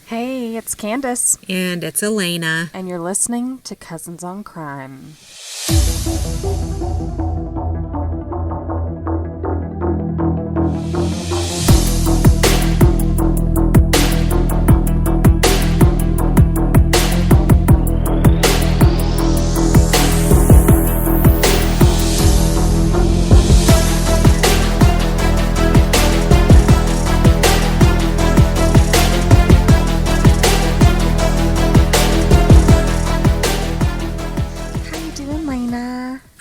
Hey, it's Candace, And it's Elena. and you're listening to Cousins on Crime.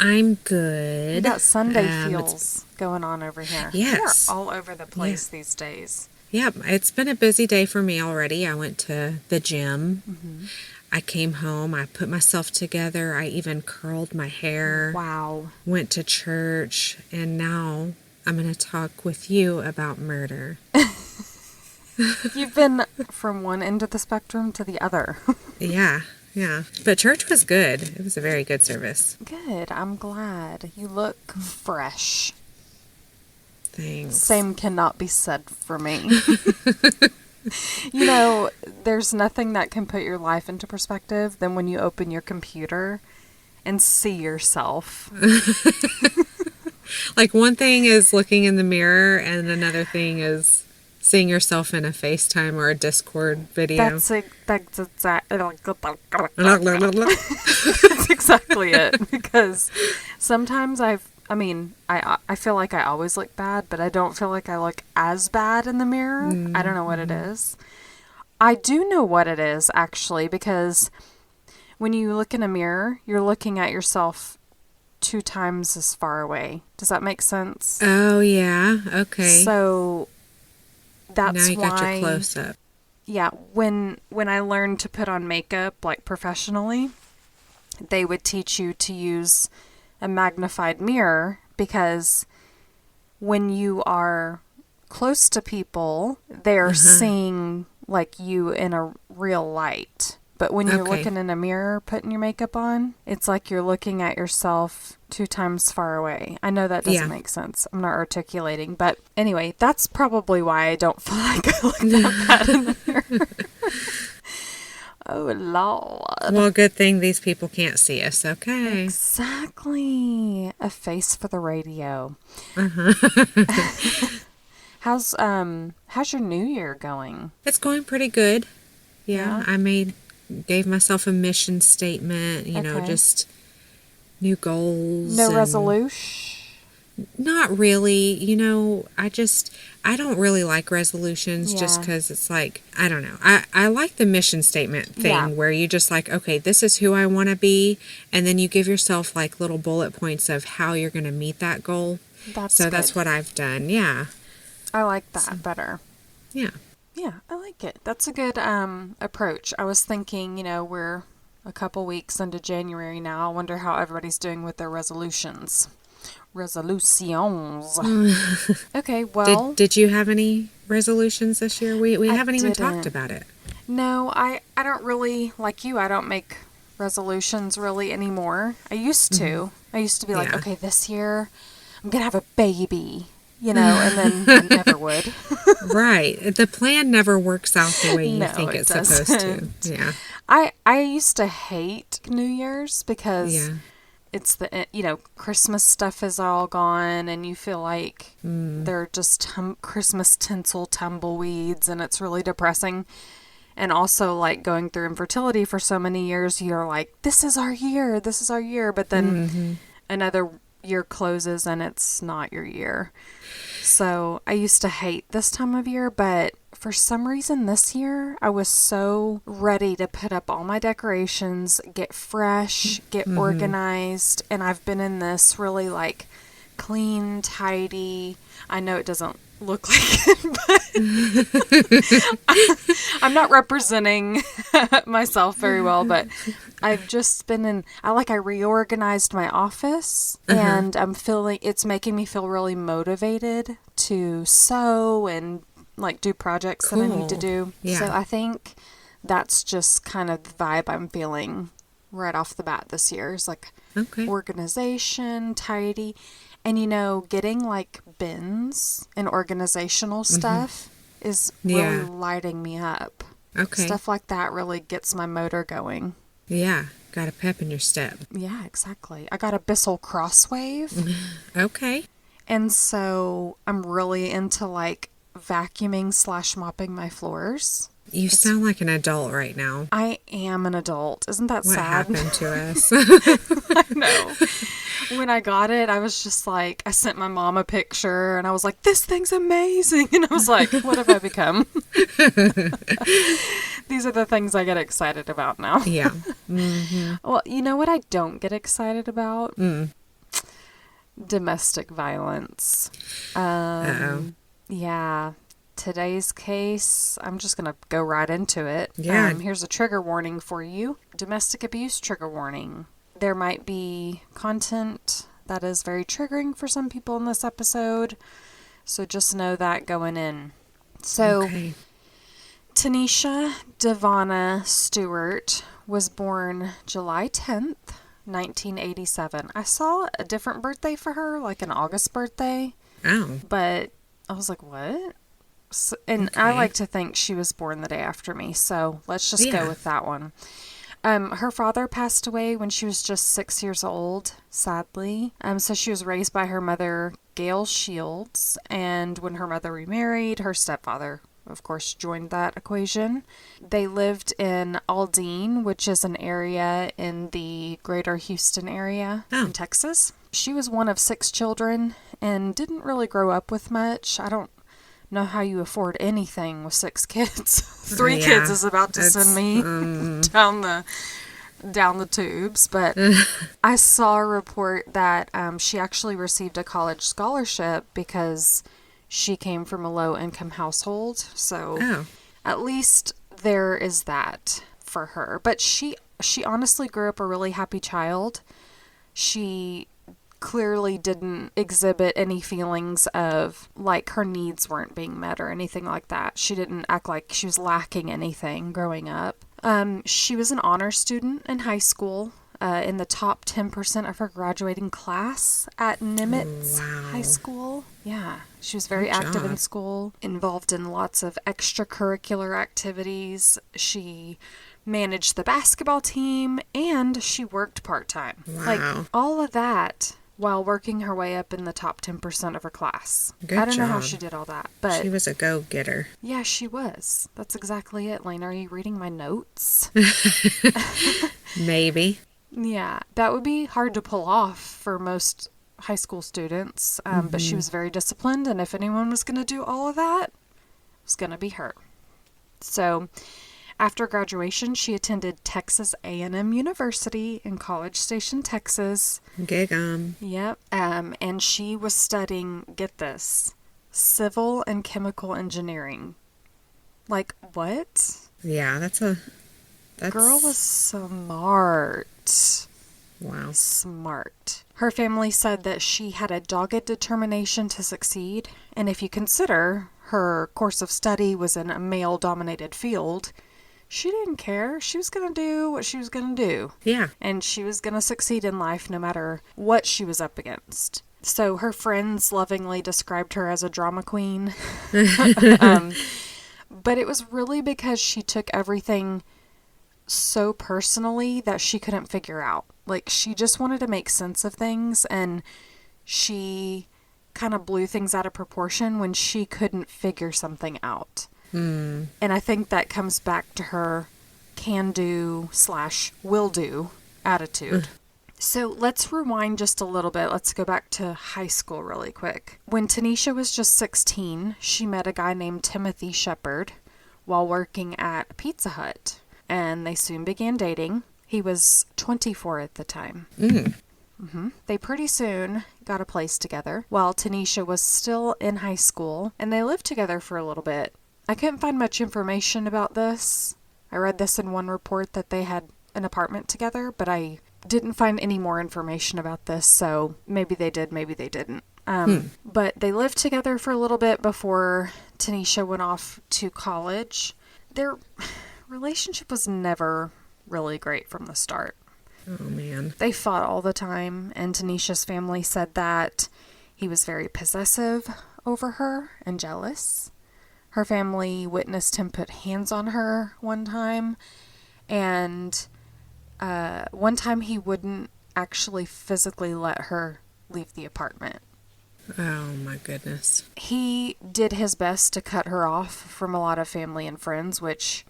I'm good. We got Sunday feels going on over here. Yes. We're all over the place these days. Yep, it's been a busy day for me already. I went to the gym. Mm-hmm. I came home. I put myself together. I even curled my hair. Wow. Went to church. And now I'm going to talk with you about murder. You've been from one end of the spectrum to the other. Yeah. But church was good. It was a very good service. Good. I'm glad. You look fresh. Thanks. Same cannot be said for me. You know, there's nothing that can put your life into perspective than when you open your computer and see yourself. Like one thing is looking in the mirror and another thing is seeing yourself in a FaceTime or a Discord video. That's exactly it. Because sometimes I feel like I always look bad, but I don't feel like I look as bad in the mirror. I don't know what it is. I do know what it is, actually, because when you look in a mirror, you're looking at yourself 2 times as far away. Does that make sense? Oh, yeah. Okay. So that's now you why, got your close-up. Yeah, when I learned to put on makeup, like professionally, they would teach you to use a magnified mirror, because when you are close to people, they're seeing like you in a real light. But when you're looking in a mirror putting your makeup on, it's like you're looking at yourself 2 times far away. I know that doesn't make sense. I'm not articulating. But anyway, that's probably why I don't feel like I look that bad in the mirror. Oh, Lord. Well, good thing these people can't see us, okay? Exactly. A face for the radio. How's your New Year going? It's going pretty good. Yeah. Gave myself a mission statement, you know, just new goals. No resolution? Not really. You know, I don't really like resolutions just because it's like, I don't know. I like the mission statement thing where you just like, okay, this is who I want to be. And then you give yourself like little bullet points of how you're going to meet that goal. That's what I've done. Yeah. I like that better. Yeah. Yeah, I like it. That's a good approach. I was thinking, you know, we're a couple weeks into January now. I wonder how everybody's doing with their resolutions. Resolutions. Okay, well. Did you have any resolutions this year? We haven't even talked about it. No, I don't really, like you, I don't make resolutions really anymore. I used to. I used to be like, okay, this year I'm going to have a baby. You know, and then I never would. Right. The plan never works out the way you think it's supposed to. Yeah. I used to hate New Year's because it's Christmas stuff is all gone and you feel like they're just Christmas tinsel tumbleweeds and it's really depressing. And also like going through infertility for so many years, you're like, this is our year. But then another year closes and it's not your year. So I used to hate this time of year, but for some reason this year I was so ready to put up all my decorations, get fresh, get organized, and I've been in this really like clean, tidy. I know it doesn't look like it, but I'm not representing myself very well, but I've just been I reorganized my office and I'm feeling, it's making me feel really motivated to sew and like do projects that I need to do. Yeah. So I think that's just kind of the vibe I'm feeling right off the bat this year. It's like organization, tidy. And, you know, getting like bins and organizational stuff is really lighting me up. Okay. Stuff like that really gets my motor going. Yeah. Got a pep in your step. Yeah, exactly. I got a Bissell Crosswave. Okay. And so I'm really into like vacuuming / mopping my floors. You sound like an adult right now. I am an adult. Isn't that What sad? happened to us? I know. When I got it, I was just like, I sent my mom a picture and I was like, this thing's amazing. And I was like, what have I become? These are the things I get excited about now. Yeah. Mm-hmm. Well, you know what I don't get excited about? Domestic violence. Uh-oh. Yeah. Today's case, I'm just going to go right into it. Yeah. Here's a trigger warning for you. Domestic abuse trigger warning. There might be content that is very triggering for some people in this episode. So just know that going in. So, Okay. Tynesha Devonna Stewart was born July 10th, 1987. I saw a different birthday for her, like an August birthday. Oh. But I was like, what? So, and Okay. I like to think she was born the day after me, so let's just go with that one. Her father passed away when she was just 6 years old, sadly. So she was raised by her mother, Gail Shields, and when her mother remarried, her stepfather, of course, joined that equation. They lived in Aldine, which is an area in the greater Houston area in Texas. She was one of 6 children and didn't really grow up with much. I don't know how you afford anything with 6 kids. 3 kids is about to send me down the tubes, but I saw a report that she actually received a college scholarship because she came from a low income household. So at least there is that for her. But she honestly grew up a really happy child. She clearly didn't exhibit any feelings of like her needs weren't being met or anything like that. She didn't act like she was lacking anything growing up. She was an honor student in high school, in the top 10% of her graduating class at Nimitz High School. Yeah, she was very active in school, involved in lots of extracurricular activities. She managed the basketball team and she worked part-time. Wow. Like all of that while working her way up in the top 10% of her class. I don't know how she did all that, but she was a go-getter. Yeah, she was. That's exactly it, Lane. Are you reading my notes? Maybe. Yeah, that would be hard to pull off for most high school students, but she was very disciplined, and if anyone was going to do all of that, it was going to be her. So, after graduation, she attended Texas A&M University in College Station, Texas. Gig 'em. Yep. And she was studying, get this, civil and chemical engineering. Like, what? Yeah, that's Girl was smart. Wow. Smart. Her family said that she had a dogged determination to succeed, and if you consider her course of study was in a male-dominated field, she didn't care. She was going to do what she was going to do. Yeah. And she was going to succeed in life no matter what she was up against. So her friends lovingly described her as a drama queen. But it was really because she took everything so personally that she couldn't figure out. Like, she just wanted to make sense of things, and she kind of blew things out of proportion when she couldn't figure something out. And I think that comes back to her can-do / will-do attitude. So let's rewind just a little bit. Let's go back to high school really quick. When Tynesha was just 16, she met a guy named Timothy Shepard while working at Pizza Hut, and they soon began dating. He was 24 at the time. They pretty soon got a place together while Tynesha was still in high school, and they lived together for a little bit. I couldn't find much information about this. I read this in one report that they had an apartment together, but I didn't find any more information about this, so maybe they did, maybe they didn't. But they lived together for a little bit before Tynesha went off to college. Their relationship was never really great from the start. Oh, man. They fought all the time, and Tynesha's family said that he was very possessive over her and jealous. Her family witnessed him put hands on her one time, and one time he wouldn't actually physically let her leave the apartment. Oh my goodness. He did his best to cut her off from a lot of family and friends, which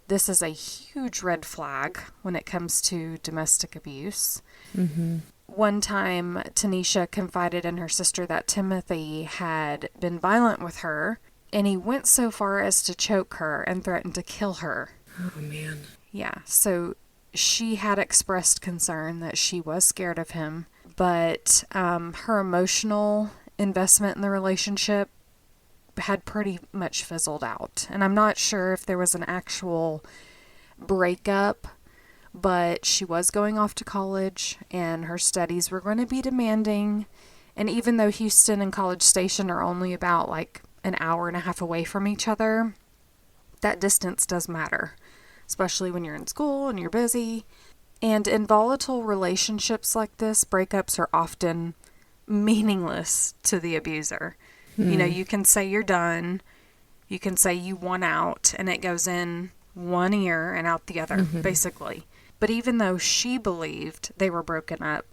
this is a huge red flag when it comes to domestic abuse. Mm-hmm. One time, Tynesha confided in her sister that Timothy had been violent with her, and he went so far as to choke her and threatened to kill her. Oh, man. Yeah, so she had expressed concern that she was scared of him, but her emotional investment in the relationship had pretty much fizzled out. And I'm not sure if there was an actual breakup, but she was going off to college and her studies were going to be demanding. And even though Houston and College Station are only about like an hour and a half away from each other, that distance does matter, especially when you're in school and you're busy. And in volatile relationships like this, breakups are often meaningless to the abuser. You know, you can say you're done, you can say you won out, and it goes in one ear and out the other, basically. But even though she believed they were broken up,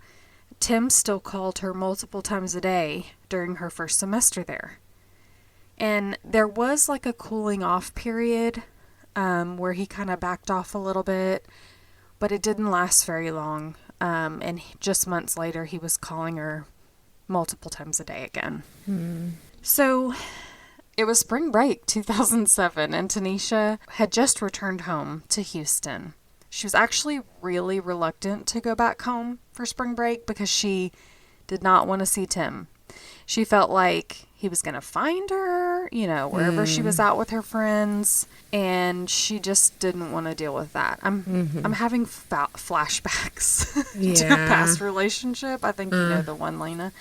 Tim still called her multiple times a day during her first semester there. And there was like a cooling off period where he kind of backed off a little bit, but it didn't last very long. And just months later, he was calling her multiple times a day again. So it was spring break 2007, and Tynesha had just returned home to Houston. She was actually really reluctant to go back home for spring break because she did not want to see Tim. She felt like he was going to find her, you know, wherever she was out with her friends, and she just didn't want to deal with that. I'm having flashbacks to a past relationship. I think you know the one, Lena.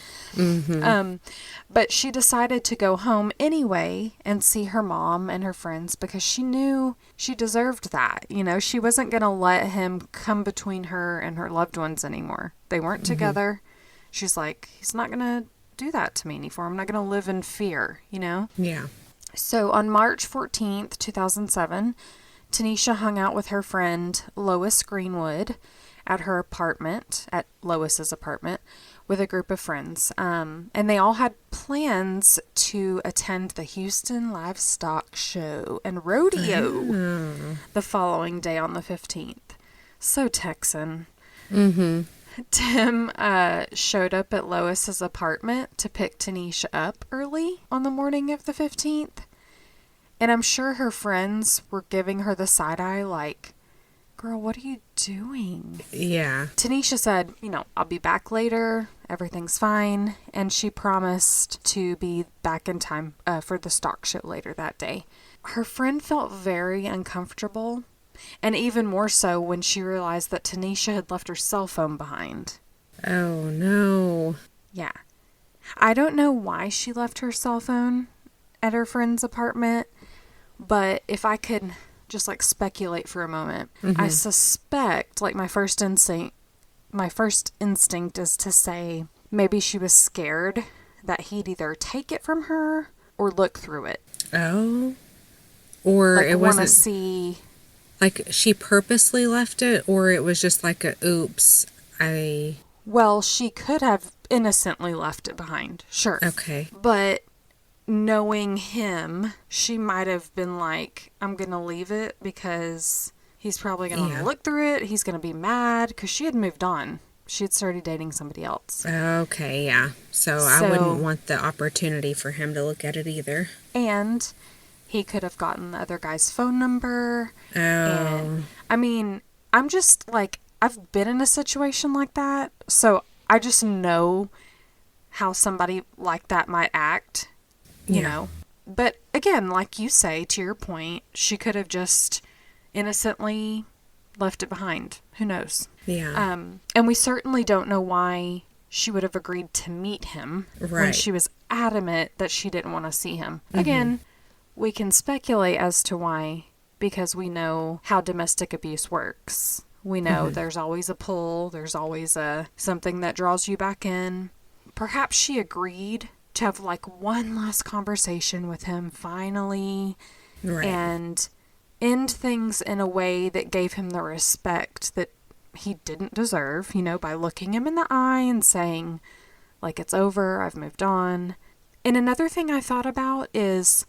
But she decided to go home anyway and see her mom and her friends because she knew she deserved that. You know, she wasn't going to let him come between her and her loved ones anymore. They weren't together. She's like, he's not going to do that to me anymore. I'm not going to live in fear, you know? Yeah. So on March 14th, 2007, Tynesha hung out with her friend Lois Greenwood at her apartment, at Lois's apartment, with a group of friends. And they all had plans to attend the Houston Livestock Show and Rodeo the following day on the 15th. So Texan. Tim showed up at Lois's apartment to pick Tynesha up early on the morning of the 15th. And I'm sure her friends were giving her the side eye like, girl, what are you doing? Yeah. Tynesha said, you know, I'll be back later. Everything's fine. And she promised to be back in time for the stock show later that day. Her friend felt very uncomfortable. And even more so when she realized that Tynesha had left her cell phone behind. Oh, no. Yeah. I don't know why she left her cell phone at her friend's apartment, but if I could just like speculate for a moment, I suspect, like my first instinct is to say maybe she was scared that he'd either take it from her or look through it. Oh. Or like, it wasn't... see... Like, she purposely left it, or it was just like a, oops, Well, she could have innocently left it behind, sure. Okay. But knowing him, she might have been like, I'm going to leave it because he's probably going to look through it. He's going to be mad because she had moved on. She had started dating somebody else. Okay, yeah. So I wouldn't want the opportunity for him to look at it either. And... he could have gotten the other guy's phone number. Oh. And, I mean, I'm just, like, I've been in a situation like that, so I just know how somebody like that might act, you know. But, again, like you say, to your point, she could have just innocently left it behind. Who knows? Yeah. And we certainly don't know why she would have agreed to meet him when she was adamant that she didn't want to see him. Again, we can speculate as to why, because we know how domestic abuse works. We know there's always a pull, there's always something that draws you back in. Perhaps she agreed to have like one last conversation with him finally, Right. and end things in a way that gave him the respect that he didn't deserve, by looking him in the eye and saying, like, it's over, I've moved on. And another thing I thought about is,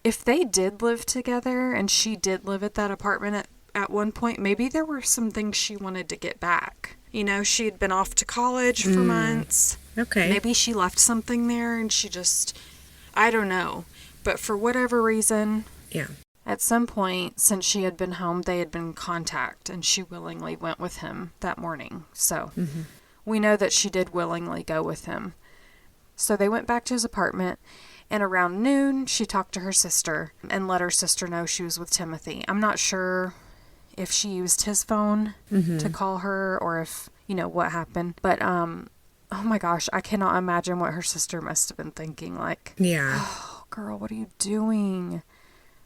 if they did live together and she did live at that apartment at one point, maybe there were some things she wanted to get back. She had been off to college for months. Okay. Maybe she left something there and she just, I don't know. But for whatever reason, yeah, at some point since she had been home, they had been in contact, and she willingly went with him that morning. So we know that she did willingly go with him. So they went back to his apartment, and around noon, she talked to her sister and let her sister know she was with Timothy. I'm not sure if she used his phone to call her, or if, what happened. But, oh my gosh, I cannot imagine what her sister must have been thinking. Like, yeah. oh, girl, what are you doing?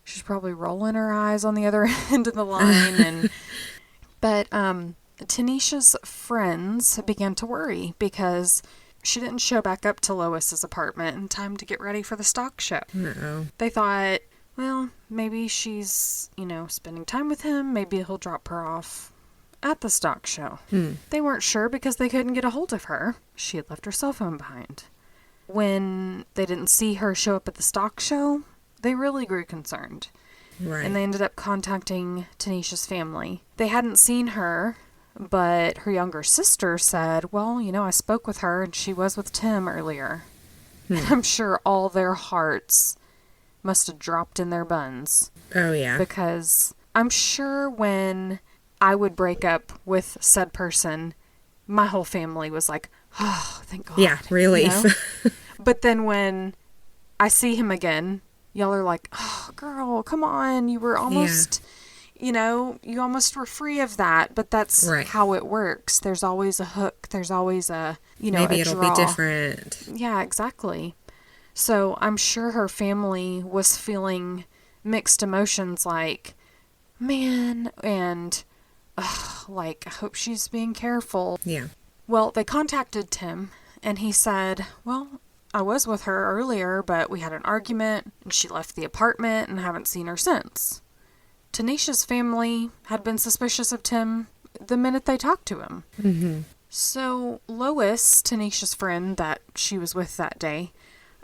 She's probably rolling her eyes on the other end of the line. But Tanisha's friends began to worry because she didn't show back up to Lois's apartment in time to get ready for the stock show. Uh-oh. They thought, well, maybe she's, spending time with him. Maybe he'll drop her off at the stock show. They weren't sure because they couldn't get a hold of her. She had left her cell phone behind. When they didn't see her show up at the stock show, they really grew concerned. Right. And they ended up contacting Tanisha's family. They hadn't seen her, but her younger sister said, well, I spoke with her and she was with Tim earlier. And I'm sure all their hearts must have dropped in their buns. Oh, yeah. Because I'm sure when I would break up with said person, my whole family was like, oh, thank God. Yeah, relief. But then when I see him again, y'all are like, oh, girl, come on. You were almost, you almost were free of that. But that's how it works. There's always a hook. There's always a, maybe a it'll draw. be different. Yeah, exactly. So I'm sure her family was feeling mixed emotions, like, man, and like, I hope she's being careful. Yeah. Well, they contacted Tim, and he said, well, I was with her earlier, but we had an argument, and she left the apartment, and haven't seen her since. Tanisha's family had been suspicious of Tim the minute they talked to him. Mm-hmm. So Lois, Tanisha's friend that she was with that day,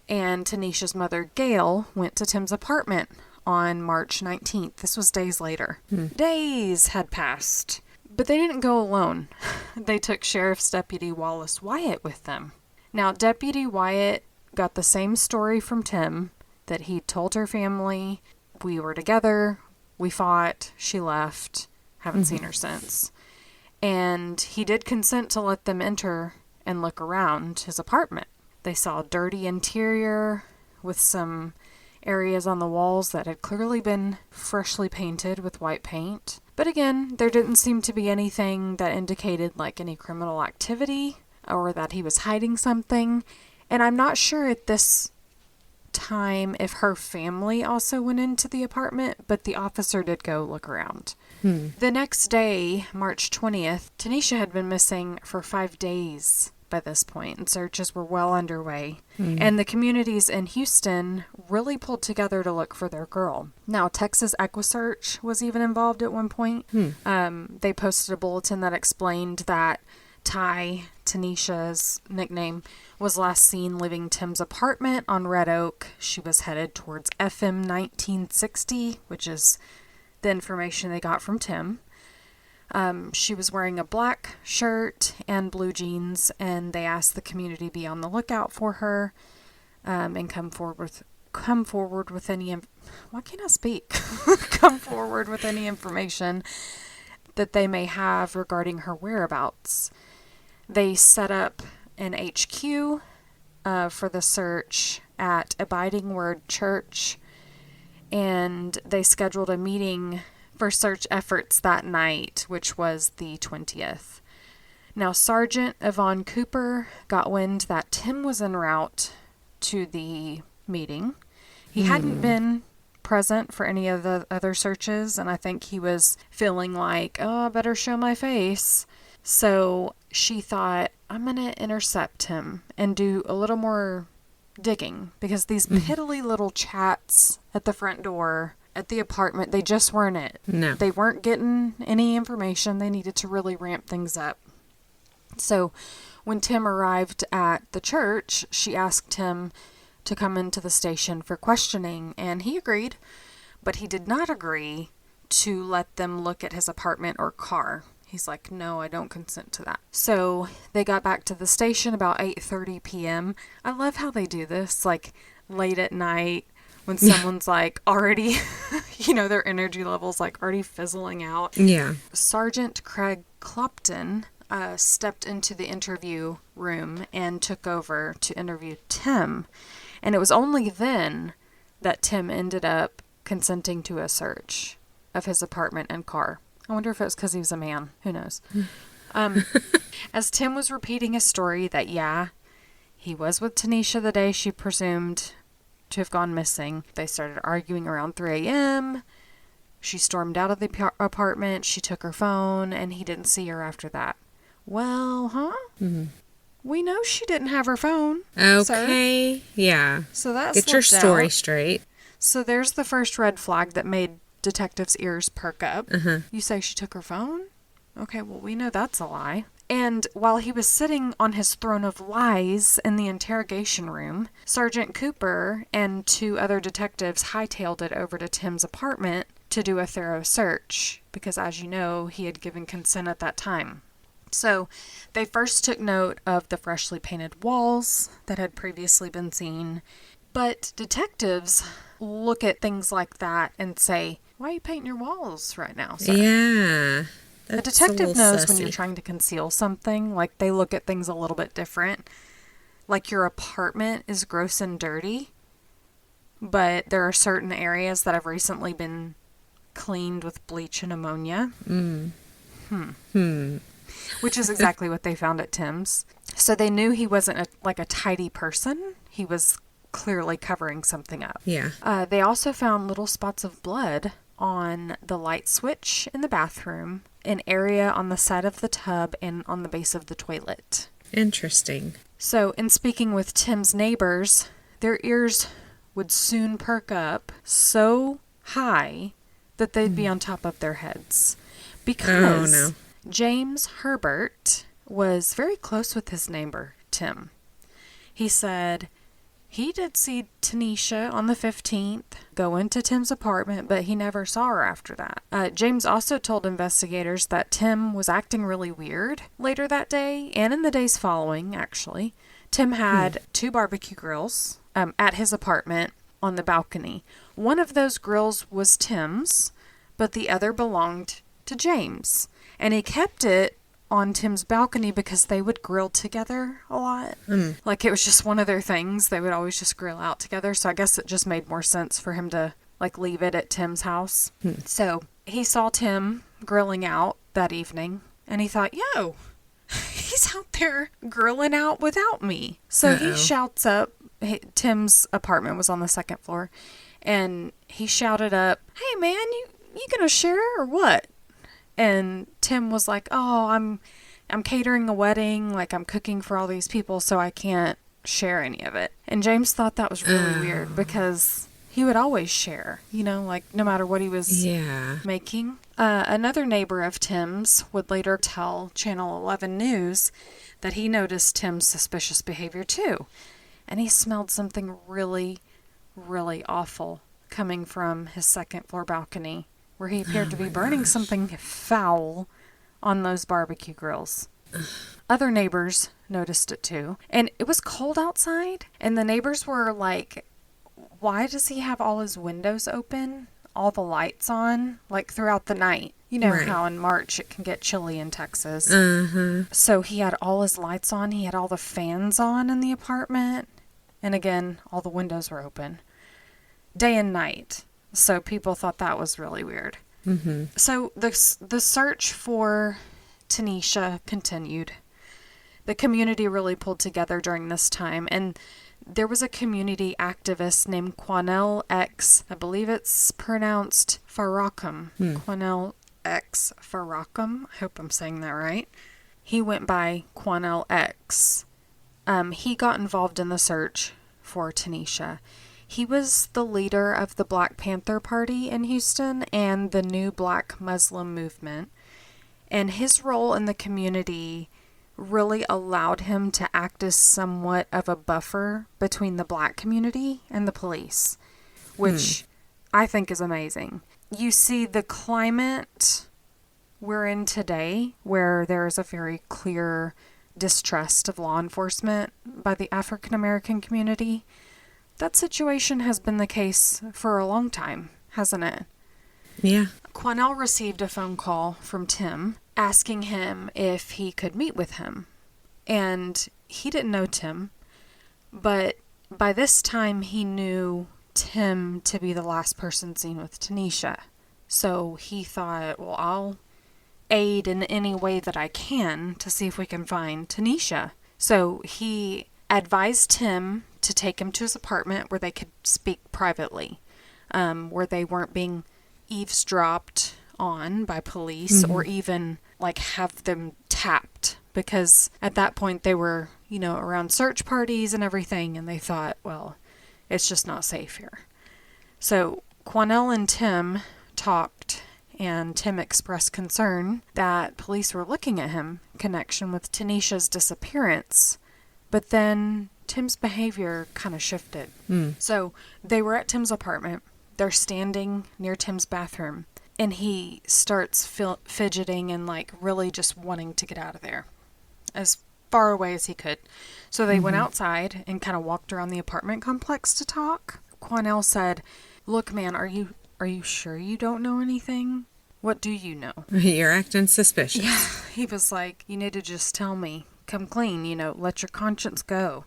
and Tanisha's mother, Gail, went to Tim's apartment on March 19th. This was days later. Days had passed. But they didn't go alone. They took Sheriff's Deputy Wallace Wyatt with them. Now, Deputy Wyatt got the same story from Tim that he told her family. We were together. We fought. She left. Haven't seen her since. And he did consent to let them enter and look around his apartment. They saw a dirty interior with some areas on the walls that had clearly been freshly painted with white paint. But again, there didn't seem to be anything that indicated like any criminal activity or that he was hiding something. And I'm not sure at this time if her family also went into the apartment, but the officer did go look around. The next day, March 20th, Tanisha had been missing for 5 days by this point, and searches were well underway. And the communities in Houston really pulled together to look for their girl. Now, Texas EquiSearch was even involved at one point. They posted a bulletin that explained that Ty, Tanisha's nickname, was last seen leaving Tim's apartment on Red Oak. She was headed towards FM 1960, which is the information they got from Tim. She was wearing a black shirt and blue jeans, and they asked the community be on the lookout for her, and come forward with any why can't I speak? Come forward with any information that they may have regarding her whereabouts. They set up an HQ for the search at Abiding Word Church, and they scheduled a meeting for search efforts that night, which was the 20th. Now, Sergeant Yvonne Cooper got wind that Tim was en route to the meeting. He hadn't been present for any of the other searches, and I think he was feeling like, oh, I better show my face. So she thought, I'm going to intercept him and do a little more digging because these piddly little chats at the front door at the apartment, they just weren't it. No. They weren't getting any information. They needed to really ramp things up. So when Tim arrived at the church, she asked him to come into the station for questioning, and he agreed, but he did not agree to let them look at his apartment or car. He's like, no, I don't consent to that. So they got back to the station about 8:30 p.m. I love how they do this, like late at night when someone's like already, their energy level's like already fizzling out. Yeah. Sergeant Craig Clopton stepped into the interview room and took over to interview Tim. And it was only then that Tim ended up consenting to a search of his apartment and car. I wonder if it was because he was a man. Who knows? As Tim was repeating his story that, he was with Tynesha the day she presumed to have gone missing. They started arguing around 3 a.m. She stormed out of the apartment. She took her phone, and he didn't see her after that. Well, Mm-hmm. We know she didn't have her phone. Okay. Sir. Yeah. So that's Get your story out. straight. So there's the first red flag that made detectives' ears perk up. Uh-huh. You say she took her phone? Okay, well, we know that's a lie. And while he was sitting on his throne of lies in the interrogation room, Sergeant Cooper and 2 other detectives hightailed it over to Tim's apartment to do a thorough search, because as you know, he had given consent at that time. So they first took note of the freshly painted walls that had previously been seen. But detectives look at things like that and say, why are you painting your walls right now, sir? Yeah. A detective knows when you're trying to conceal something. Like, they look at things a little bit different. Like, your apartment is gross and dirty, but there are certain areas that have recently been cleaned with bleach and ammonia. Which is exactly what they found at Tim's. So they knew he wasn't a tidy person. He was clearly covering something up. Yeah. They also found little spots of blood on the light switch in the bathroom, an area on the side of the tub, and on the base of the toilet. Interesting. So, in speaking with Tim's neighbors, their ears would soon perk up so high that they'd be on top of their heads. Because James Herbert was very close with his neighbor, Tim. He said he did see Tynesha on the 15th go into Tim's apartment, but he never saw her after that. James also told investigators that Tim was acting really weird later that day, and in the days following, actually. Tim had 2 barbecue grills at his apartment on the balcony. One of those grills was Tim's, but the other belonged to James. And he kept it on Tim's balcony because they would grill together a lot. Like, it was just one of their things. They would always just grill out together. So I guess it just made more sense for him to, leave it at Tim's house. So he saw Tim grilling out that evening, and he thought, yo, he's out there grilling out without me. So he shouts up. Tim's apartment was on the 2nd floor, and he shouted up, hey, man, you gonna share or what? And Tim was like, oh, I'm catering a wedding, I'm cooking for all these people, so I can't share any of it. And James thought that was really weird because he would always share, no matter what he was making. Another neighbor of Tim's would later tell Channel 11 News that he noticed Tim's suspicious behavior too. And he smelled something really, really awful coming from his 2nd floor balcony, where he appeared to be burning something foul on those barbecue grills. Other neighbors noticed it too. And it was cold outside, and the neighbors were like, why does he have all his windows open, all the lights on, throughout the night? You know how in March it can get chilly in Texas. So he had all his lights on, he had all the fans on in the apartment, and again, all the windows were open. Day and night. So people thought that was really weird. So the search for Tynesha continued. The community really pulled together during this time, and there was a community activist named Quanell X. I believe it's pronounced Farrakhan. Quanell X Farrakhan. I hope I'm saying that right. He went by Quanell X. He got involved in the search for Tynesha. He was the leader of the Black Panther Party in Houston and the New Black Muslim Movement. And his role in the community really allowed him to act as somewhat of a buffer between the black community and the police, which I think is amazing. You see, the climate we're in today, where there is a very clear distrust of law enforcement by the African American community, that situation has been the case for a long time, hasn't it? Yeah. Quanell received a phone call from Tim asking him if he could meet with him. And he didn't know Tim, but by this time he knew Tim to be the last person seen with Tynesha. So he thought, well, I'll aid in any way that I can to see if we can find Tynesha. So he advised Tim to take him to his apartment where they could speak privately, where they weren't being eavesdropped on by police or even like have them tapped, because at that point they were, around search parties and everything, and they thought, well, it's just not safe here. So Quanell and Tim talked, and Tim expressed concern that police were looking at him in connection with Tynesha's disappearance, but then Tim's behavior kind of shifted. So they were at Tim's apartment. They're standing near Tim's bathroom, and he starts fidgeting and like really just wanting to get out of there as far away as he could. So they went outside and kind of walked around the apartment complex to talk. Quanell said, "Look, man, are you sure you don't know anything? What do you know?" You're acting suspicious. Yeah. He was like, "You need to just tell me. Come clean, let your conscience go."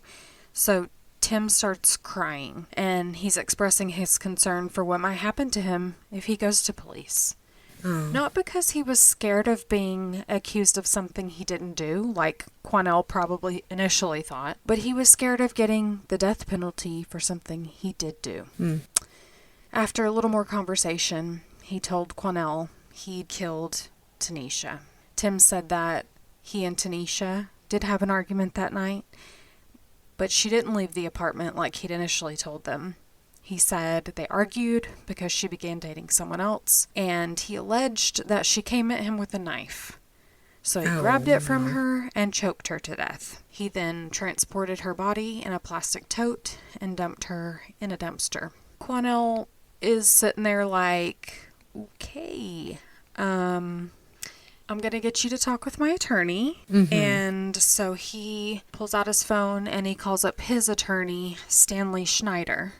So Tim starts crying, and he's expressing his concern for what might happen to him if he goes to police. Not because he was scared of being accused of something he didn't do, like Quanell probably initially thought, but he was scared of getting the death penalty for something he did do. After a little more conversation, he told Quanell he'd killed Tynesha. Tim said that he and Tynesha did have an argument that night, but she didn't leave the apartment like he'd initially told them. He said they argued because she began dating someone else, and he alleged that she came at him with a knife. So he grabbed it from her and choked her to death. He then transported her body in a plastic tote and dumped her in a dumpster. Quanell is sitting there like, okay, I'm going to get you to talk with my attorney. And so he pulls out his phone and he calls up his attorney, Stanley Schneider.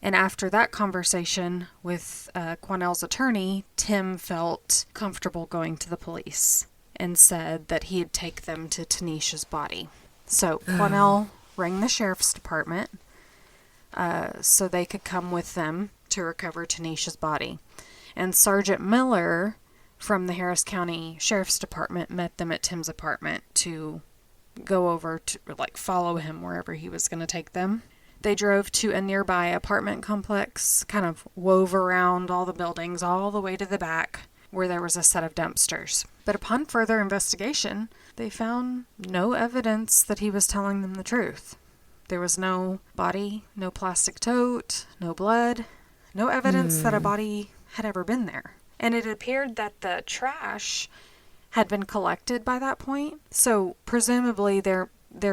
And after that conversation with Quanell's attorney, Tim felt comfortable going to the police and said that he'd take them to Tynesha's body. So Quanell rang the sheriff's department so they could come with them to recover Tynesha's body. And Sergeant Miller from the Harris County Sheriff's Department met them at Tim's apartment to go over to, follow him wherever he was going to take them. They drove to a nearby apartment complex, kind of wove around all the buildings all the way to the back where there was a set of dumpsters. But upon further investigation, they found no evidence that he was telling them the truth. There was no body, no plastic tote, no blood, no evidence that a body had ever been there. And it appeared that the trash had been collected by that point. So presumably there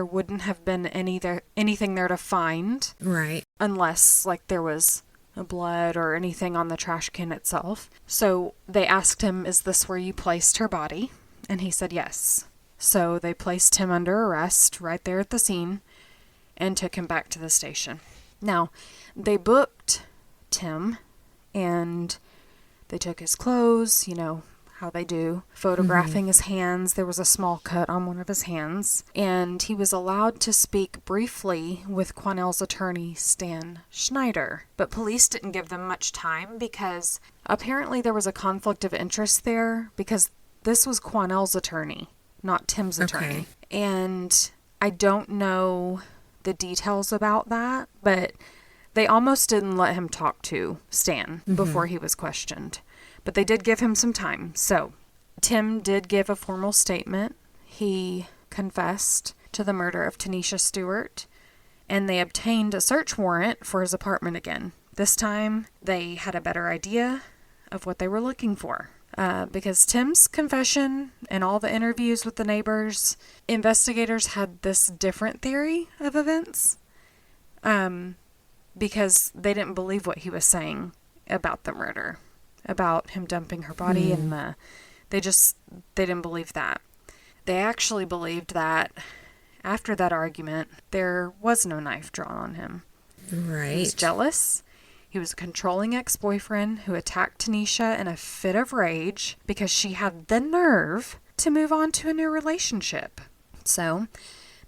wouldn't have been anything there to find. Right. Unless there was blood or anything on the trash can itself. So they asked him, "Is this where you placed her body?" And he said yes. So they placed him under arrest right there at the scene and took him back to the station. Now, they booked Tim and they took his clothes, how they do, photographing his hands. There was a small cut on one of his hands. And he was allowed to speak briefly with Quanell's attorney, Stan Schneider. But police didn't give them much time because apparently there was a conflict of interest there because this was Quanell's attorney, not Tim's attorney. And I don't know the details about that, but they almost didn't let him talk to Stan before he was questioned. But they did give him some time. So Tim did give a formal statement. He confessed to the murder of Tynesha Stewart and they obtained a search warrant for his apartment again. This time, they had a better idea of what they were looking for. Because Tim's confession and all the interviews with the neighbors, investigators had this different theory of events. Because they didn't believe what he was saying about the murder, about him dumping her body, and they didn't believe that. They actually believed that after that argument, there was no knife drawn on him. Right. He was jealous. He was a controlling ex-boyfriend who attacked Tynesha in a fit of rage because she had the nerve to move on to a new relationship. So,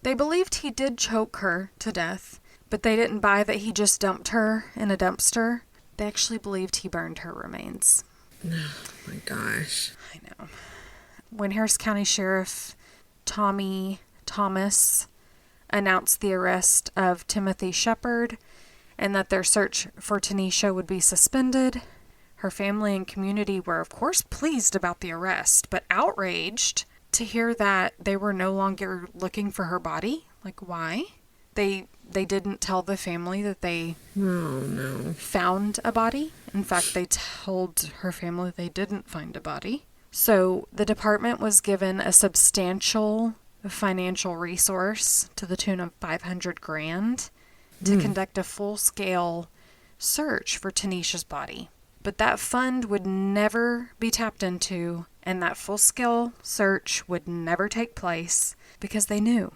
they believed he did choke her to death, but they didn't buy that he just dumped her in a dumpster. They actually believed he burned her remains. Oh my gosh. I know. When Harris County Sheriff Tommy Thomas announced the arrest of Timothy Shepard and that their search for Tynesha would be suspended, her family and community were, of course, pleased about the arrest, but outraged to hear that they were no longer looking for her body. Like, why? They didn't tell the family that they found a body. In fact, they told her family they didn't find a body. So the department was given a substantial financial resource to the tune of $500,000 to conduct a full-scale search for Tynesha's body. But that fund would never be tapped into, and that full-scale search would never take place because they knew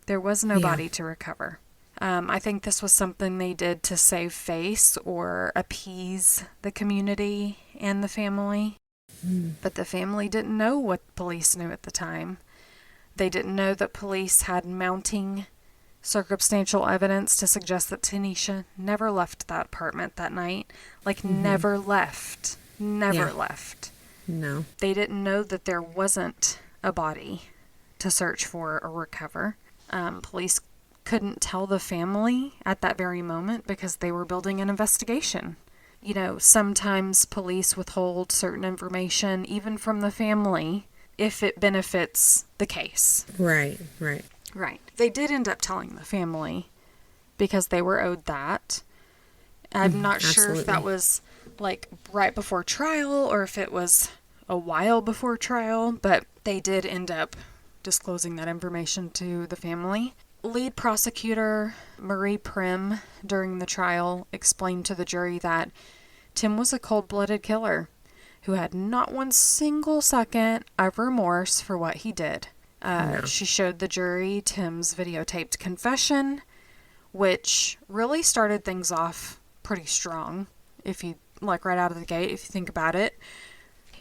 there was no body to recover. I think this was something they did to save face or appease the community and the family. But the family didn't know what police knew at the time. They didn't know that police had mounting circumstantial evidence to suggest that Tynesha never left that apartment that night. Like, never left. Never left. No. They didn't know that there wasn't a body to search for or recover. Police couldn't tell the family at that very moment because they were building an investigation. You know, sometimes police withhold certain information, even from the family, if it benefits the case. Right. They did end up telling the family because they were owed that. I'm not sure if that was like right before trial or if it was a while before trial, but they did end up disclosing that information to the family. Lead prosecutor Marie Prim, during the trial, explained to the jury that Tim was a cold-blooded killer who had not one single second of remorse for what he did. She showed the jury Tim's videotaped confession, which really started things off pretty strong. If you, like, right out of the gate, if you think about it,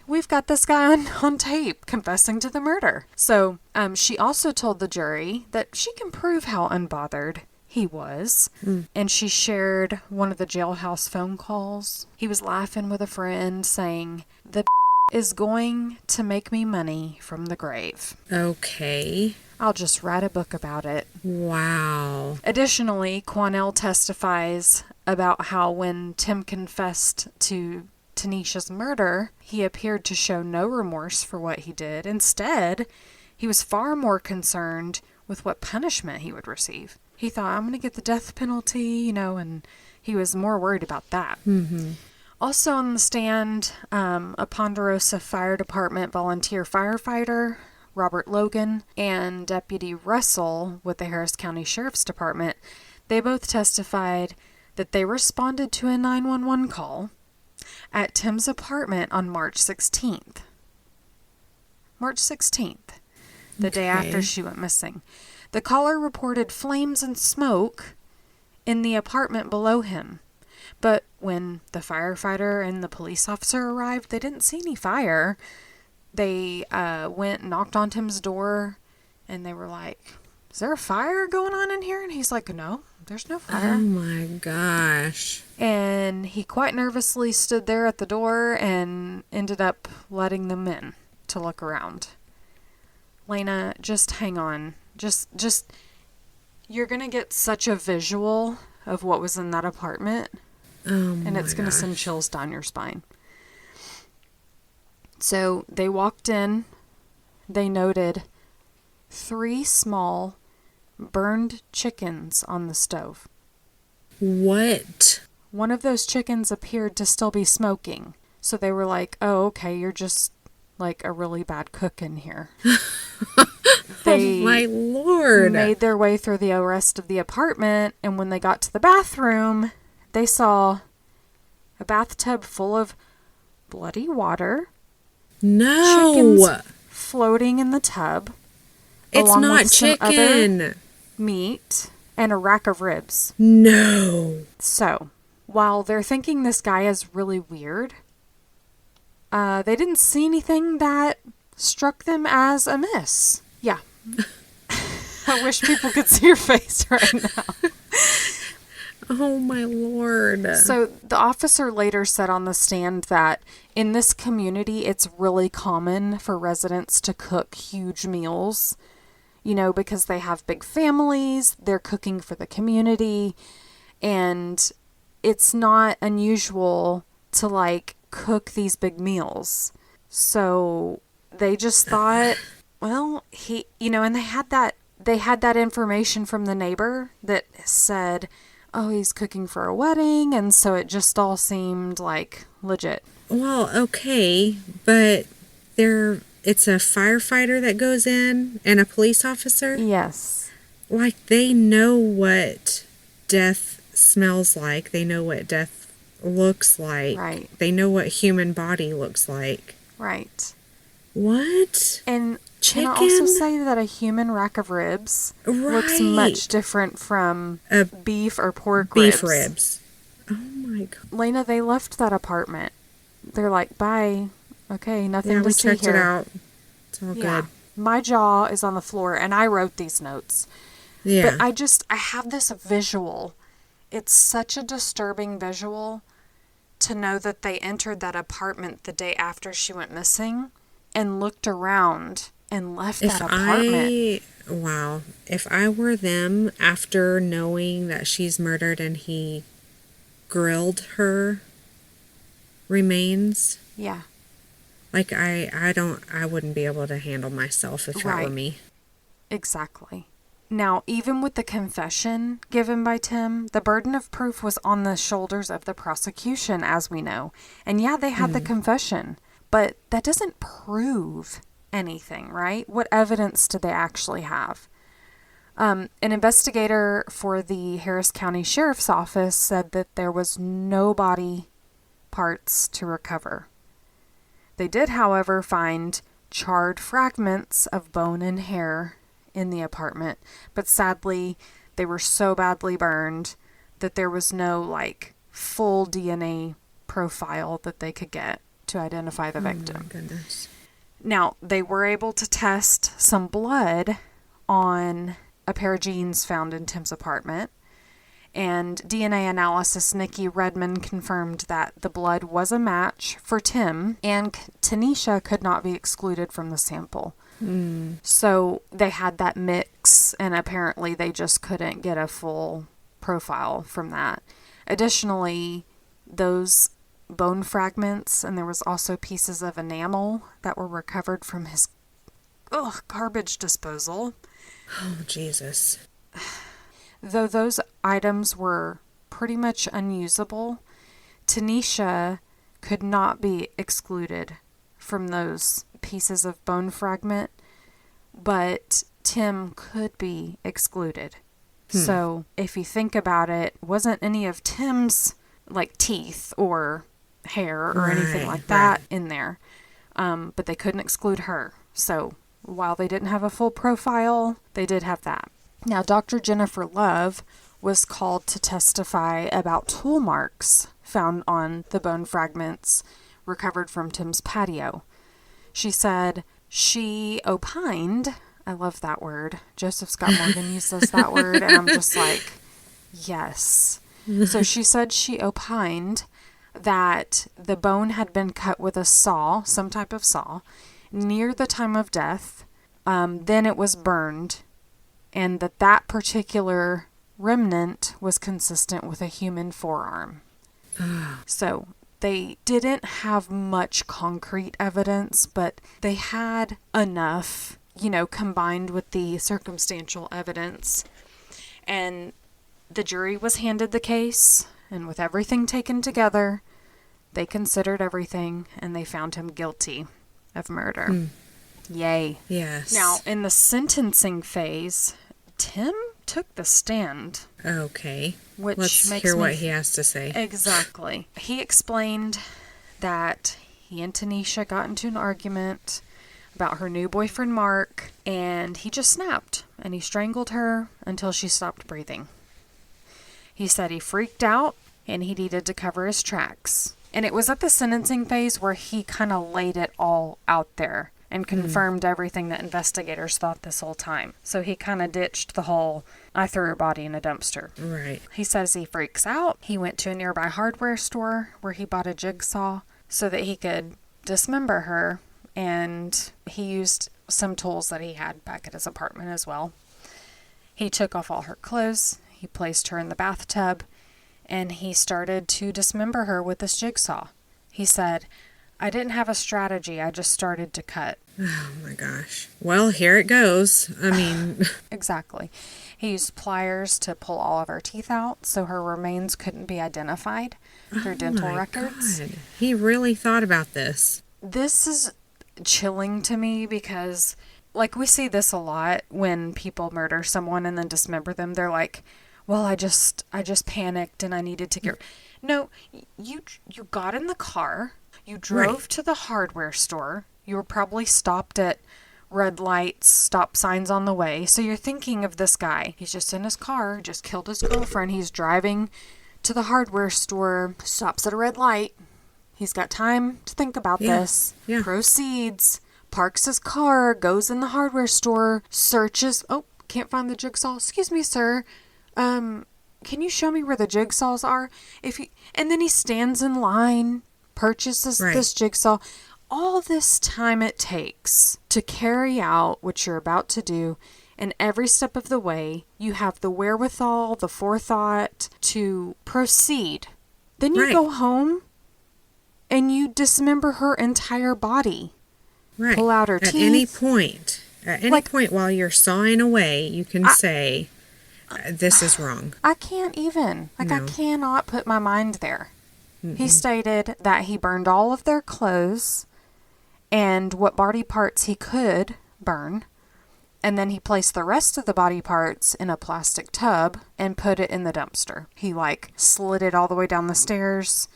we've got this guy on tape confessing to the murder. So, she also told the jury that she can prove how unbothered he was. And she shared one of the jailhouse phone calls. He was laughing with a friend saying, "The is going to make me money from the grave. Okay. I'll just write a book about it." Wow. Additionally, Quanell testifies about how when Tim confessed to Tynesha's murder, he appeared to show no remorse for what he did. Instead, he was far more concerned with what punishment he would receive. He thought, I'm going to get the death penalty, and he was more worried about that. Also on the stand, a Ponderosa Fire Department volunteer firefighter, Robert Logan, and Deputy Russell with the Harris County Sheriff's Department, they both testified that they responded to a 911 call at Tim's apartment on March 16th. March 16th, the day after she went missing. The caller reported flames and smoke in the apartment below him. But when the firefighter and the police officer arrived, they didn't see any fire. They went and knocked on Tim's door, and they were like, "Is there a fire going on in here?" And he's like, "No, there's no fire." Oh my gosh. And he quite nervously stood there at the door and ended up letting them in to look around. Lena, just hang on. Just, you're going to get such a visual of what was in that apartment. And it's going to send chills down your spine. So they walked in. They noted 3 small burned chickens on the stove. What? One of those chickens appeared to still be smoking. So they were like, oh, okay, you're just like a really bad cook in here. They oh my Lord. made their way through the rest of the apartment, and when they got to the bathroom, they saw a bathtub full of bloody water. No. Chickens floating in the tub. It's not chicken. Meat and a rack of ribs. No. So, while they're thinking this guy is really weird, they didn't see anything that struck them as amiss. Yeah. I wish people could see your face right now. Oh my Lord. So the officer later said on the stand that in this community, it's really common for residents to cook huge meals, you know, because they have big families, they're cooking for the community, and it's not unusual to like cook these big meals. So they just thought, well, he, you know, and they had that information from the neighbor that said, oh, he's cooking for a wedding, and so it just all seemed like legit. Well, okay, but it's a firefighter that goes in and a police officer? Yes. Like, they know what death smells like. They know what death looks like. Right. They know what human body looks like. Right. What? And chicken? Can I also say that a human rack of ribs looks much different from beef or pork beef ribs. Oh my God. Lena, they left that apartment. They're like, bye. Okay, nothing to see here. Yeah, we checked it out. It's all good. My jaw is on the floor, and I wrote these notes. Yeah. But I have this visual. It's such a disturbing visual to know that they entered that apartment the day after she went missing and looked around and left that apartment. Wow. If I were them after knowing that she's murdered and he grilled her remains. Yeah. Like, I wouldn't be able to handle myself if that were me. Exactly. Now, even with the confession given by Tim, the burden of proof was on the shoulders of the prosecution, as we know. And yeah, they had the confession, but that doesn't prove anything, right? What evidence do they actually have? An investigator for the Harris County Sheriff's Office said that there was no body parts to recover. They did, however, find charred fragments of bone and hair in the apartment, but sadly, they were so badly burned that there was no, like, full DNA profile that they could get to identify the victim. Oh my goodness. Now, they were able to test some blood on a pair of jeans found in Tim's apartment, and DNA analysis Nikki Redmond confirmed that the blood was a match for Tim, and Tynesha could not be excluded from the sample. So they had that mix, and apparently they just couldn't get a full profile from that. Additionally, those bone fragments, and there was also pieces of enamel that were recovered from his garbage disposal. Oh, Jesus. Though those items were pretty much unusable, Tynesha could not be excluded from those pieces of bone fragment, but Tim could be excluded. So if you think about it, wasn't any of Tim's like teeth or hair or anything like that in there, but they couldn't exclude her. So while they didn't have a full profile, they did have that. Now, Dr. Jennifer Love was called to testify about tool marks found on the bone fragments recovered from Tim's patio. She said she opined, I love that word, Joseph Scott Morgan uses that word, and I'm just like, yes. So she said she opined that the bone had been cut with a saw, some type of saw, near the time of death. Then it was burned, and that particular remnant was consistent with a human forearm. So they didn't have much concrete evidence, but they had enough combined with the circumstantial evidence. And the jury was handed the case, and with everything taken together, they considered everything, and they found him guilty of murder. Yay. Yes. Now, in the sentencing phase, Tim took the stand. Okay. Which Let's makes hear what he has to say. Exactly. He explained that he and Tynesha got into an argument about her new boyfriend, Mark, and he just snapped, and he strangled her until she stopped breathing. He said he freaked out, and he needed to cover his tracks. And it was at the sentencing phase where he kind of laid it all out there and confirmed everything that investigators thought this whole time. So he kind of ditched the whole, I threw her body in a dumpster. Right. He says he freaks out. He went to a nearby hardware store where he bought a jigsaw so that he could dismember her. And he used some tools that he had back at his apartment as well. He took off all her clothes. He placed her in the bathtub. And he started to dismember her with this jigsaw. He said, I didn't have a strategy. I just started to cut. Oh my gosh. Well, here it goes. I mean... Exactly. He used pliers to pull all of her teeth out so her remains couldn't be identified through dental records. God. He really thought about this. This is chilling to me because, like, we see this a lot when people murder someone and then dismember them. They're like, well, I just panicked and I needed to get... No, you got in the car, you drove to the hardware store, you were probably stopped at red lights, stop signs on the way, so you're thinking of this guy. He's just in his car, just killed his girlfriend, he's driving to the hardware store, stops at a red light, he's got time to think about this, proceeds, parks his car, goes in the hardware store, searches, can't find the jigsaw, excuse me, sir, can you show me where the jigsaws are? And then he stands in line, purchases this jigsaw. All this time it takes to carry out what you're about to do, and every step of the way, you have the wherewithal, the forethought to proceed. Then you go home, and you dismember her entire body. Right. Pull out her teeth. At any point while you're sawing away, you can say... this is wrong. I can't even. I cannot put my mind there. He stated that he burned all of their clothes and what body parts he could burn. And then he placed the rest of the body parts in a plastic tub and put it in the dumpster. He, slid it all the way down the stairs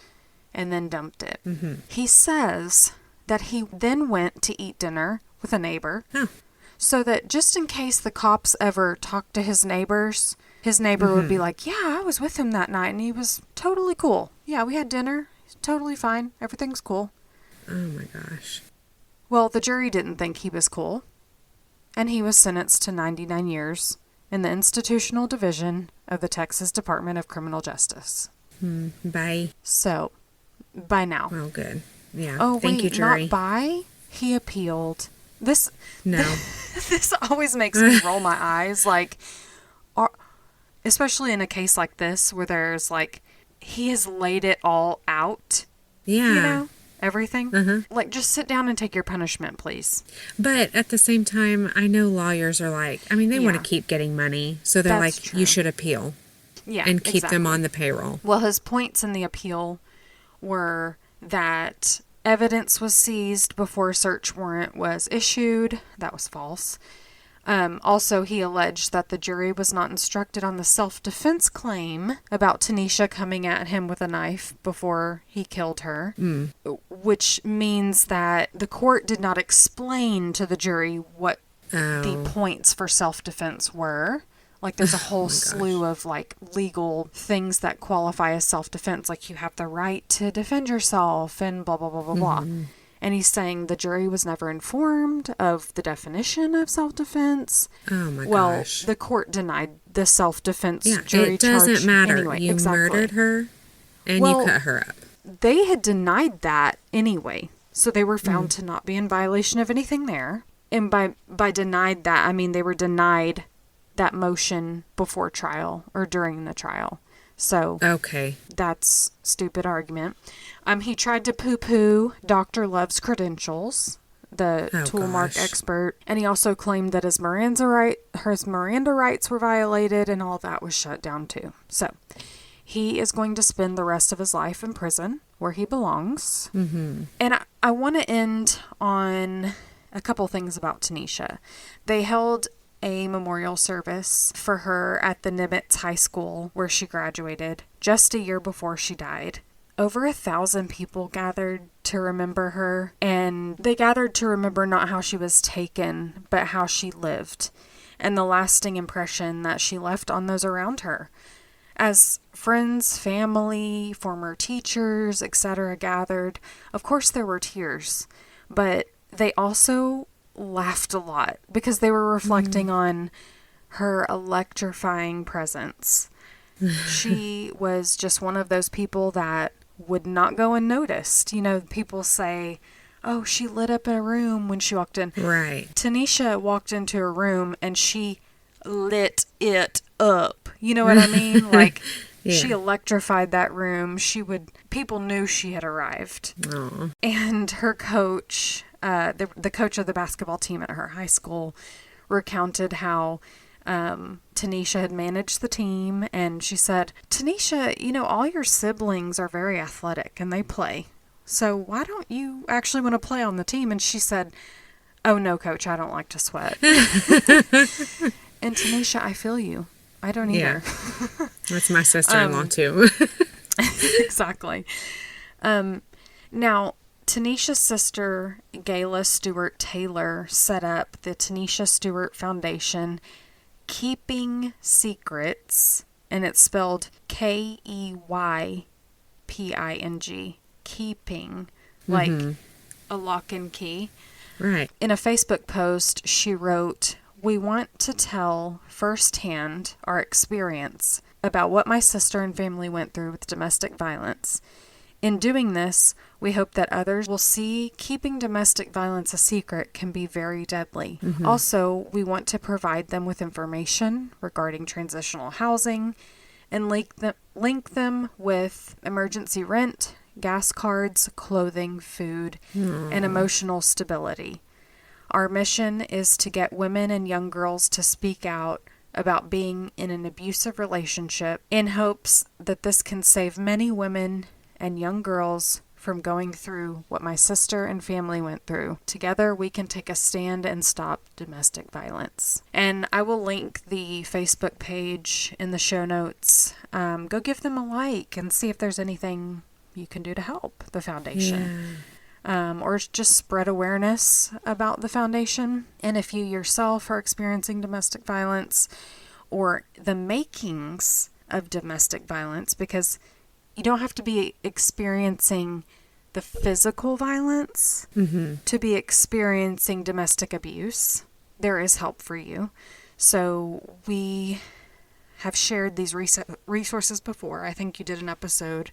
and then dumped it. He says that he then went to eat dinner with a neighbor. Oh. So that just in case the cops ever talked to his neighbor would be like, yeah, I was with him that night and he was totally cool. Yeah, we had dinner. He's totally fine. Everything's cool. Oh my gosh. Well, the jury didn't think he was cool. And he was sentenced to 99 years in the institutional division of the Texas Department of Criminal Justice. Bye. So, by now. Oh, good. Yeah. Oh, Thank you, jury. Not by. He appealed. This always makes me roll my eyes, especially in a case like this where there's he has laid it all out. Yeah. Everything. Just sit down and take your punishment, please. But at the same time, I know lawyers are they want to keep getting money, so they're true. You should appeal. Yeah, and keep them on the payroll. Well, his points in the appeal were that evidence was seized before a search warrant was issued. That was false. Also, he alleged that the jury was not instructed on the self-defense claim about Tynesha coming at him with a knife before he killed her, which means that the court did not explain to the jury what the points for self-defense were. There's a whole slew of, legal things that qualify as self-defense. You have the right to defend yourself and blah, blah, blah, blah, blah. And he's saying the jury was never informed of the definition of self-defense. Oh, my gosh. Well, the court denied the self-defense jury charge. It doesn't matter. Anyway, you murdered her and you cut her up. They had denied that anyway. So they were found to not be in violation of anything there. And by denied that, I mean they were denied that motion before trial or during the trial. So that's stupid argument. He tried to poo-poo Dr. Love's credentials. the tool mark expert. And he also claimed that his Miranda rights were violated, and all that was shut down too. So he is going to spend the rest of his life in prison where he belongs. Mm-hmm. And I want to end on a couple things about Tynesha. They held a memorial service for her at the Nimitz High School where she graduated just a year before she died. Over 1,000 people gathered to remember her, and they gathered to remember not how she was taken, but how she lived, and the lasting impression that she left on those around her. As friends, family, former teachers, etc. gathered, of course there were tears, but they also laughed a lot because they were reflecting on her electrifying presence. She was just one of those people that would not go unnoticed. You know, people say, oh, she lit up a room when she walked in. Right. Tynesha walked into a room and she lit it up. You know what I mean? Like, she electrified that room. People knew she had arrived. Aww. And her coach, the coach of the basketball team at her high school, recounted how Tynesha had managed the team, and she said, Tynesha, you know, all your siblings are very athletic and they play. So why don't you actually want to play on the team? And she said, oh no, coach, I don't like to sweat. And Tynesha, I feel you. I don't either. Yeah. That's my sister-in-law too. Exactly. Now, Tynesha's sister, Gayla Stewart Taylor, set up the Tynesha Stewart Foundation Keyping Secrets, and it's spelled Keyping, Keyping, like a lock and key. Right. In a Facebook post, she wrote, we want to tell firsthand our experience about what my sister and family went through with domestic violence. In doing this, we hope that others will see keeping domestic violence a secret can be very deadly. Mm-hmm. Also, we want to provide them with information regarding transitional housing and link them with emergency rent, gas cards, clothing, food, and emotional stability. Our mission is to get women and young girls to speak out about being in an abusive relationship in hopes that this can save many women and young girls from going through what my sister and family went through. Together, we can take a stand and stop domestic violence. And I will link the Facebook page in the show notes. Go give them a like and see if there's anything you can do to help the foundation. Yeah. Or just spread awareness about the foundation. And if you yourself are experiencing domestic violence or the makings of domestic violence, because you don't have to be experiencing the physical violence to be experiencing domestic abuse. There is help for you. So we have shared these resources before. I think you did an episode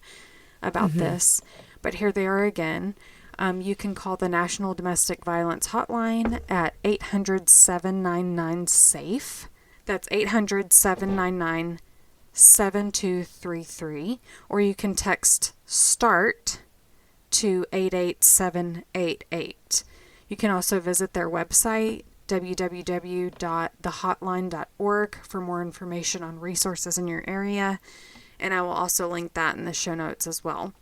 about this, but here they are again. You can call the National Domestic Violence Hotline at 800-799-SAFE. That's 800-799-7233, or you can text START to 88788. You can also visit their website, www.thehotline.org, for more information on resources in your area, and I will also link that in the show notes as well.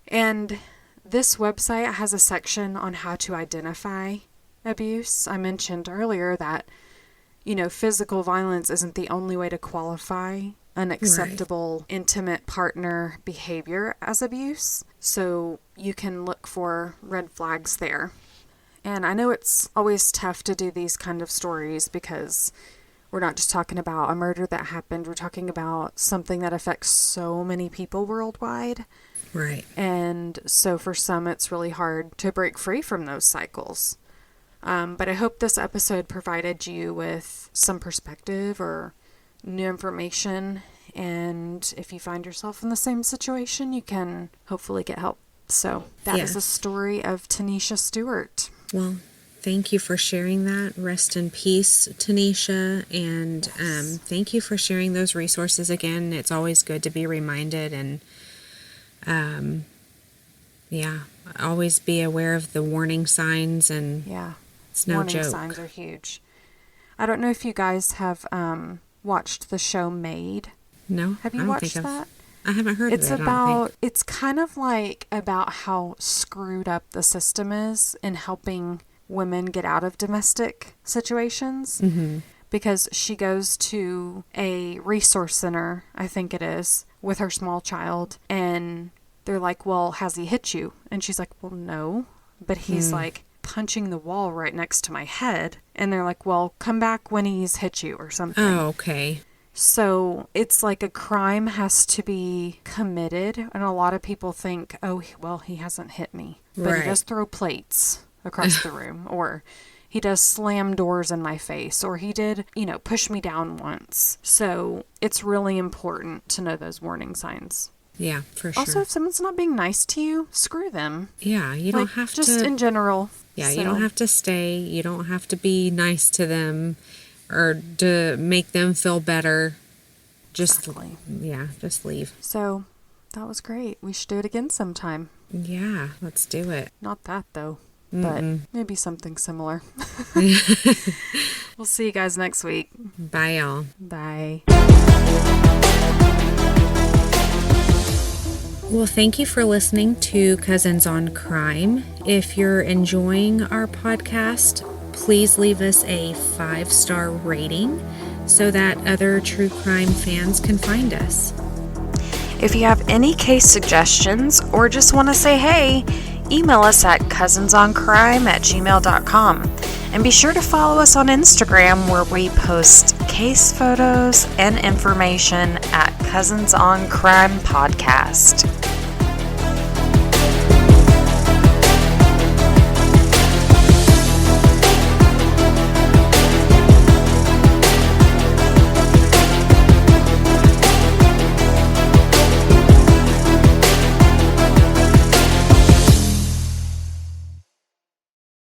And this website has a section on how to identify abuse. I mentioned earlier that physical violence isn't the only way to qualify unacceptable intimate partner behavior as abuse. So you can look for red flags there. And I know it's always tough to do these kind of stories because we're not just talking about a murder that happened. We're talking about something that affects so many people worldwide. Right. And so for some, it's really hard to break free from those cycles. But I hope this episode provided you with some perspective or new information. And if you find yourself in the same situation, you can hopefully get help. So that is the story of Tynesha Stewart. Well, thank you for sharing that. Rest in peace, Tynesha. And thank you for sharing those resources again. It's always good to be reminded. And yeah, always be aware of the warning signs, and it's no warning joke. Signs are huge. I don't know if you guys have watched the show Made. No, have you watched that? I haven't heard of it. It's kind of like about how screwed up the system is in helping women get out of domestic situations. Mm-hmm. Because she goes to a resource center, I think it is, with her small child, and they're like, well, has he hit you? And she's like, well, no, but he's like punching the wall right next to my head. And they're like, well, come back when he's hit you or something. Oh, okay. So it's like a crime has to be committed, and a lot of people think, oh, well, he hasn't hit me, but he does throw plates across the room, or he does slam doors in my face, or he did, push me down once. So it's really important to know those warning signs. Yeah, for sure. Also, if someone's not being nice to you, screw them. Yeah, you don't have to. Just in general. Yeah, you don't have to stay. You don't have to be nice to them or to make them feel better. Exactly. Just leave. So that was great. We should do it again sometime. Yeah, let's do it. Not that, though. But maybe something similar. We'll see you guys next week. Bye, y'all. Bye. Well, thank you for listening to Cousins on Crime. If you're enjoying our podcast, please leave us a 5-star rating so that other true crime fans can find us. If you have any case suggestions or just want to say hey, email us at cousinsoncrime@gmail.com. And be sure to follow us on Instagram, where we post case photos and information at Cousins on Crime Podcast.